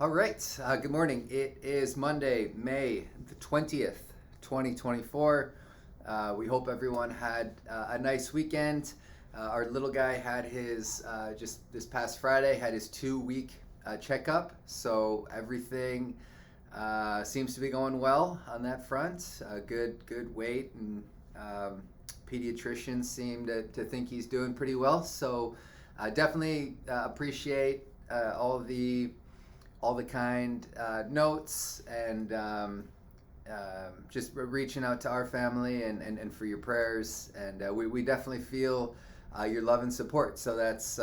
All right, good morning. It is Monday, May the 20th, 2024. We hope everyone had a nice weekend. Our little guy had his, just this past Friday, had his 2-week checkup. So everything seems to be going well on that front. Good weight, and pediatricians seem to think he's doing pretty well. So definitely appreciate all the kind notes and just reaching out to our family and for your prayers. And we definitely feel your love and support. So that's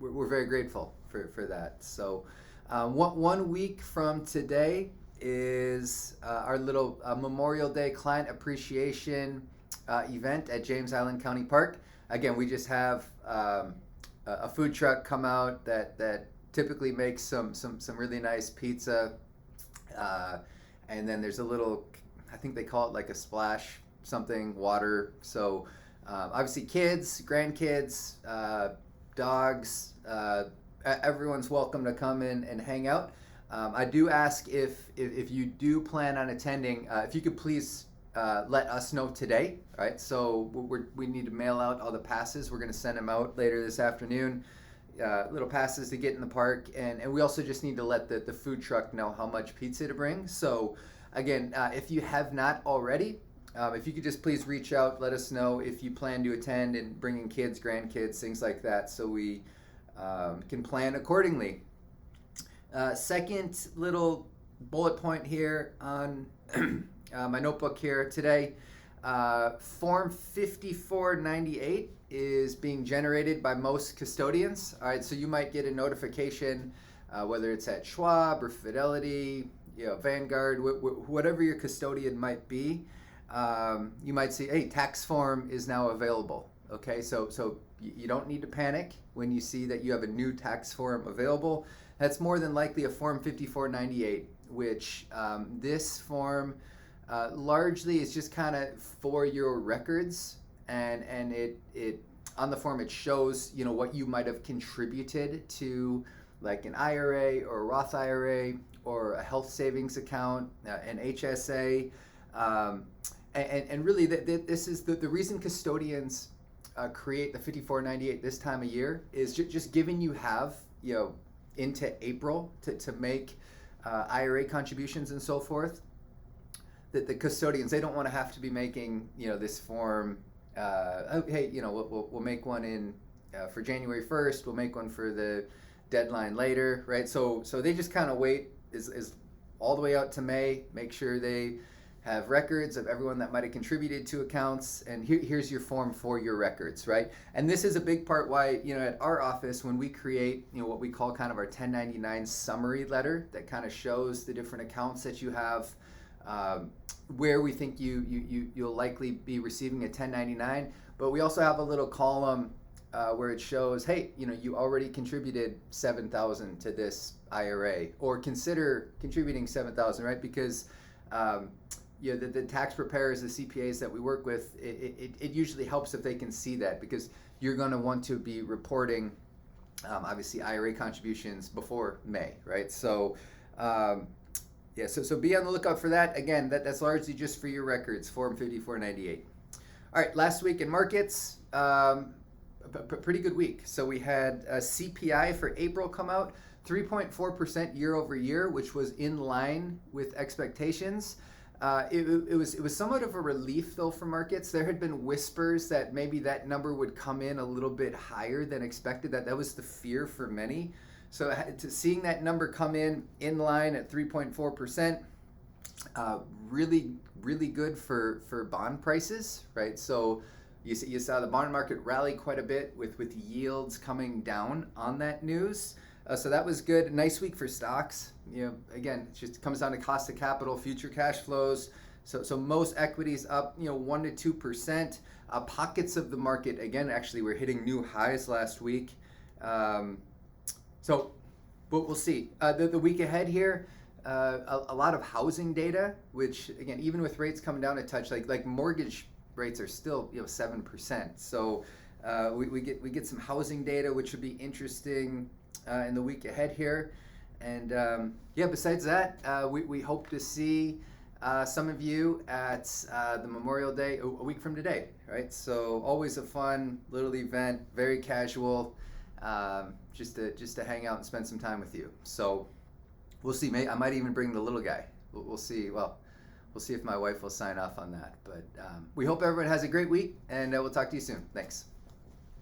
we're very grateful for that. So 1 week from today is our little Memorial Day Client Appreciation event at James Island County Park. Again, we just have a food truck come out that typically makes some really nice pizza, and then there's a little, I think they call it like a splash something water. So obviously kids, grandkids, dogs, everyone's welcome to come in and hang out. I do ask if you do plan on attending, if you could please let us know today. All right, so we need to mail out all the passes. We're going to send them out later this afternoon. Little passes to get in the park, and we also just need to let the food truck know how much pizza to bring. So again, if you have not already, if you could just please reach out, let us know if you plan to attend and bringing kids, grandkids, things like that, so we can plan accordingly. Second little bullet point here on my notebook here today, Form 5498 is being generated by most custodians. All right, so you might get a notification, whether it's at Schwab or Fidelity, Vanguard, whatever your custodian might be. You might see, hey, tax form is now available. Okay, so you don't need to panic when you see that you have a new tax form available. That's more than likely a Form 5498, which this form largely is just kind of for your records, and it on the form it shows what you might have contributed to, like an IRA or a Roth IRA or a health savings account, an HSA, and really this is the reason custodians create the 5498 this time of year is just given you have into April to make IRA contributions and so forth. That the custodians, they don't want to have to be making this form. Hey, we'll make one in for January 1st. We'll make one for the deadline later, right? So they just kind of wait is all the way out to May. Make sure they have records of everyone that might have contributed to accounts, and here's your form for your records, right? And this is a big part why at our office, when we create what we call kind of our 1099 summary letter that kind of shows the different accounts that you have, where we think you'll likely be receiving a 1099, but we also have a little column where it shows, hey, you already contributed $7,000 to this IRA, or consider contributing $7,000, right? Because the tax preparers, the CPAs that we work with, it usually helps if they can see that, because you're going to want to be reporting obviously IRA contributions before May, right? So so be on the lookout for that. Again, that's largely just for your records, Form 5498. All right, last week in markets, pretty good week. So we had a CPI for April come out, 3.4% year over year, which was in line with expectations. It was somewhat of a relief though for markets. There had been whispers that maybe that number would come in a little bit higher than expected. That was the fear for many. So seeing that number come in line at 3.4%, really good for bond prices, right? So you saw the bond market rally quite a bit with yields coming down on that news. So that was good. Nice week for stocks. Again, it just comes down to cost of capital, future cash flows. So most equities up 1 to 2%. Pockets of the market, again, actually we're hitting new highs last week. So we'll see. The week ahead here, a lot of housing data, which again, even with rates coming down a touch, like mortgage rates are still 7%. So we get some housing data, which would be interesting. in the week ahead here. And yeah, besides that, we hope to see some of you at the Memorial Day a week from today, right? So always a fun little event, very casual, just to hang out and spend some time with you. So we'll see. I might even bring the little guy. We'll see. Well, we'll see if my wife will sign off on that. But we hope everyone has a great week, and we'll talk to you soon. Thanks.